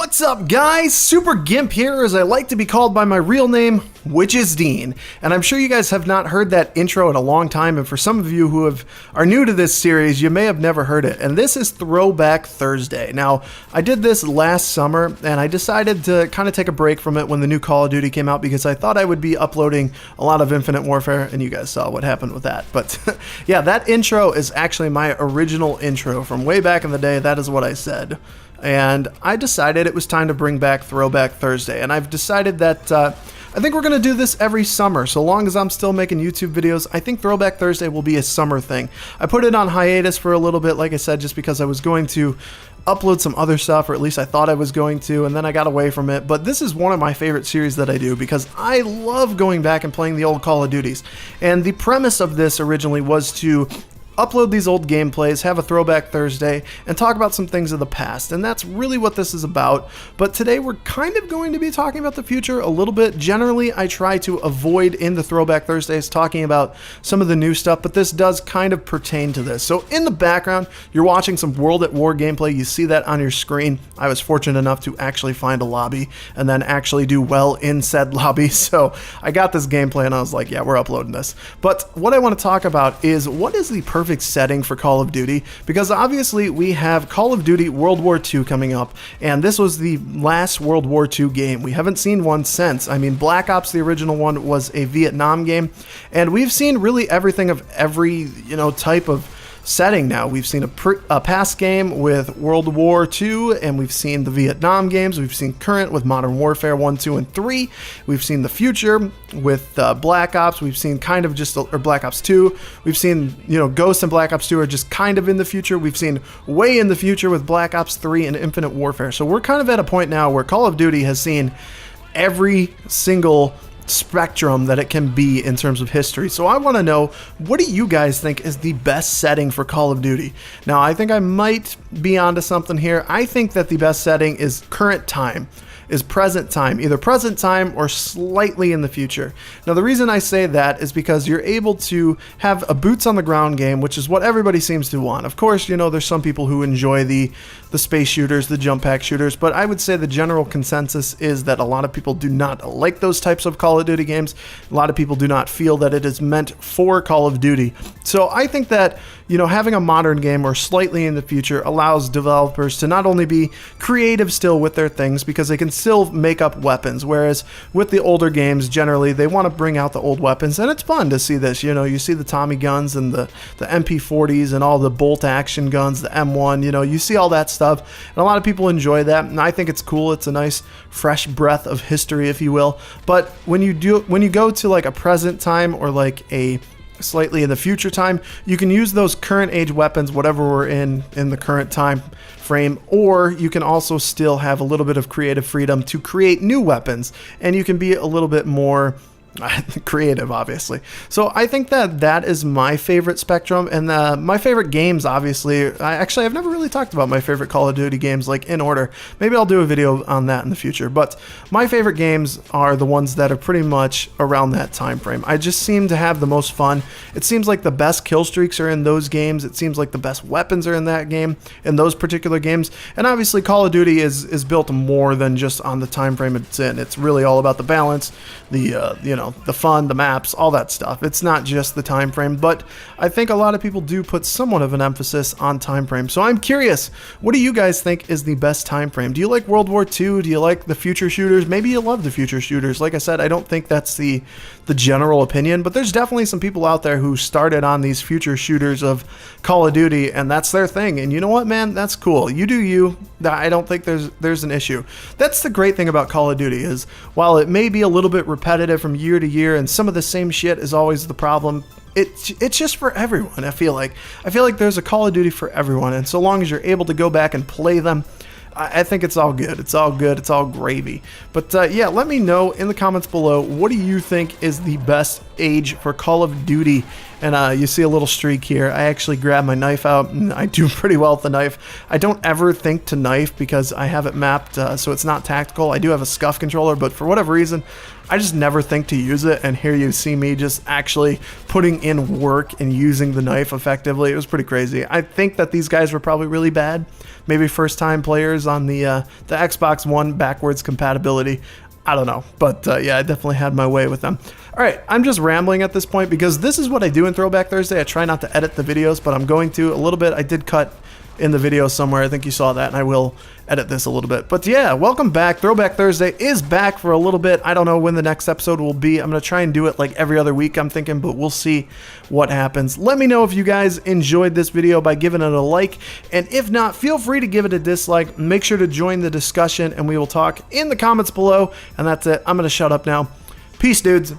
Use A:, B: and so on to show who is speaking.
A: What's up, guys? Super Gimp here, as I like to be called by my real name, which is Dean. And I'm sure you guys have not heard that intro in a long time, and for some of you who are new to this series, you may have never heard it. And this is Throwback Thursday. Now, I did this last summer, and I decided to kind of take a break from it when the new Call of Duty came out, because I thought I would be uploading a lot of Infinite Warfare, and you guys saw what happened with that. But yeah, that intro is actually my original intro from way back in the day. That is what I said. And I decided it was time to bring back Throwback Thursday, and I've decided that I think we're going to do this every summer. So long as I'm still making YouTube videos, I think Throwback Thursday will be a summer thing. I put it on hiatus for a little bit, like I said, just because I was going to upload some other stuff, or at least I thought I was going to, and then I got away from it. But this is one of my favorite series that I do, because I love going back and playing the old Call of Duties. And the premise of this originally was to upload these old gameplays, have a Throwback Thursday, and talk about some things of the past. And that's really what this is about. But today we're kind of going to be talking about the future a little bit. Generally, I try to avoid in the Throwback Thursdays talking about some of the new stuff, but this does kind of pertain to this. So in the background, you're watching some World at War gameplay. You see that on your screen. I was fortunate enough to actually find a lobby and then actually do well in said lobby. So I got this gameplay and I was like, yeah, we're uploading this. But what I want to talk about is, what is the perfect setting for Call of Duty? Because obviously we have Call of Duty World War II coming up, and this was the last World War II game. We haven't seen one since. I mean, Black Ops, the original one, was a Vietnam game, and we've seen really everything of every, type of setting now. We've seen a past game with World War II, and we've seen the Vietnam games. We've seen current with Modern Warfare 1, 2, and 3. We've seen the future with Black Ops. We've seen kind of just, or Black Ops 2. We've seen, Ghost and Black Ops 2 are just kind of in the future. We've seen way in the future with Black Ops 3 and Infinite Warfare. So we're kind of at a point now where Call of Duty has seen every single spectrum that it can be in terms of history. So I want to know, what do you guys think is the best setting for Call of Duty? Now, I think I might be onto something here. I think that the best setting is current time, is present time, either present time or slightly in the future. Now, the reason I say that is because you're able to have a boots on the ground game, which is what everybody seems to want. Of course, there's some people who enjoy the space shooters, the jump pack shooters, but I would say the general consensus is that a lot of people do not like those types of Call of Duty games. A lot of people do not feel that it is meant for Call of Duty. So I think that, having a modern game or slightly in the future allows developers to not only be creative still with their things, because they can still make up weapons, whereas with the older games, generally they want to bring out the old weapons, and it's fun to see this. You see the Tommy guns and the MP40s and all the bolt action guns, the M1, you see all that stuff, and a lot of people enjoy that, and I think it's cool. It's a nice fresh breath of history, if you will. But when you go to like a present time or like a slightly in the future time, you can use those current age weapons, whatever we're in the current time frame, or you can also still have a little bit of creative freedom to create new weapons, and you can be a little bit more creative, obviously. So I think that is my favorite spectrum, and my favorite games, obviously. I've never really talked about my favorite Call of Duty games like in order. Maybe I'll do a video on that in the future, but my favorite games are the ones that are pretty much around that time frame. I just seem to have the most fun. It seems like the best kill streaks are in those games. It seems like the best weapons are in that game, in those particular games. And obviously Call of Duty is built more than just on the time frame it's in. It's really all about the balance, the fun, the maps, all that stuff. It's not just the time frame, but I think a lot of people do put somewhat of an emphasis on time frame. So I'm curious, what do you guys think is the best time frame? Do you like World War II? Do you like the future shooters? Maybe you love the future shooters. Like I said, I don't think that's the general opinion, but there's definitely some people out there who started on these future shooters of Call of Duty, and that's their thing. And you know what, man? That's cool. You do you. I don't think there's an issue. That's the great thing about Call of Duty, is while it may be a little bit repetitive from year to year, and some of the same shit is always the problem, it's just for everyone. I feel like there's a Call of Duty for everyone, and so long as you're able to go back and play them, I think it's all good. It's all good. It's all gravy. But yeah, let me know in the comments below, what do you think is the best age for Call of Duty? And you see a little streak here. I actually grabbed my knife out, and I do pretty well with the knife. I don't ever think to knife because I have it mapped so it's not tactical. I do have a scuff controller, but for whatever reason, I just never think to use it, and here you see me just actually putting in work and using the knife effectively. It was pretty crazy. I think that these guys were probably really bad. Maybe first-time players on the Xbox One backwards compatibility. I don't know, but yeah, I definitely had my way with them. All right, I'm just rambling at this point because this is what I do in Throwback Thursday. I try not to edit the videos, but I'm going to a little bit. I did cut in the video somewhere. I think you saw that, and I will edit this a little bit. But yeah, welcome back. Throwback Thursday is back for a little bit. I don't know when the next episode will be. I'm going to try and do it like every other week, I'm thinking, but we'll see what happens. Let me know if you guys enjoyed this video by giving it a like, and if not, feel free to give it a dislike. Make sure to join the discussion, and we will talk in the comments below. And that's it. I'm going to shut up now. Peace, dudes.